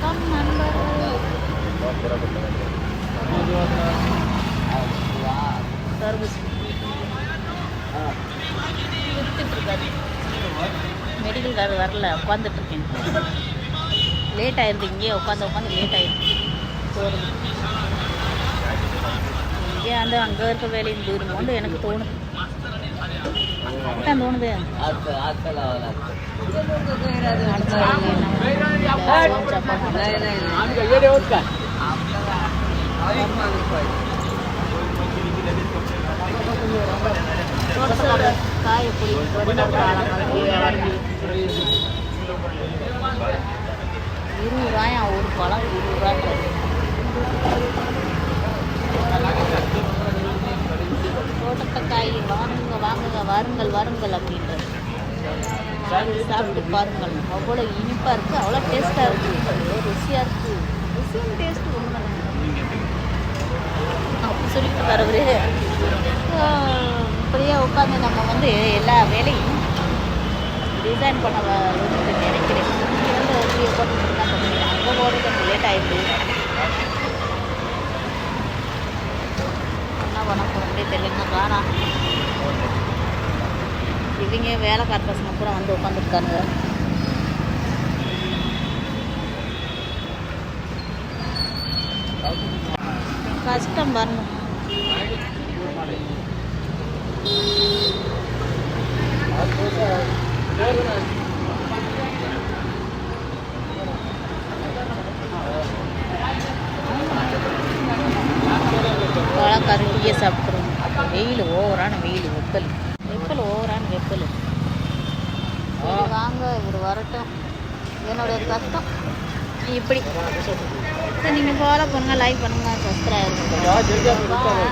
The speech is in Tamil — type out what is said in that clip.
வணக்கம் நண்பர்கள். சர்வீஸ் கொடுத்துட்ருக்காரு. மெடிக்கல் கார்டு வரல, உட்காந்துட்ருக்கேன். லேட் ஆயிடுது. இங்கேயே உட்காந்து லேட் ஆயிடுது போகிறது. ஏன் அந்த அங்கே இருக்க வேலையும் தூரமோண்டு எனக்கு தோணுது. தான் தோணுது. காய பொடி 20 ரூபாயா ஒரு பழம், 20 ரூபான்றது. தோட்டத்தக்காய் வாங்குங்க வாங்குங்க, வாருங்கள் வாருங்கள் அப்படின்றது. சாப்பிட்டு பாருங்கள். அவ்வளோ இனிப்பாக இருக்குது, அவ்வளோ டேஸ்ட்டாக இருக்குது, அவ்வளோ ருசியாக இருக்குது. ருசியும் டேஸ்ட்டு ஒன்று தானே அப்படி சொல்லிட்டு தரவர். இப்படியே உட்காந்து நம்ம வந்து எல்லா வேலையும் டிசைன் பண்ண நினைக்கிறேன். இங்கே வந்து இப்படி உட்காந்து தான் பண்ணுறேன். அங்கே போகிறது எனக்கு லேட் ஆகிடுது. என்ன பண்ண போகிறோம்னே தெரியலங்க. காணாம். இவங்க வேலைக்கார பசங்க கூட வந்து உட்காந்துருக்காங்க. கஷ்டம் பாருங்க. பழக்கார டீயை சாப்பிட்றோம். வெயில் ஓவரான வெயில், வெப்பல் ஓவரான வெப்பல். வாங்க, இவர் வரட்டும். என்னுடைய கஷ்டம் இப்படி. நீங்கள் ஃபாலோ பண்ணுங்கள், லைக் பண்ணுங்கள், சப்ஸ்கிரைப் பண்ணுங்கள். பாய்.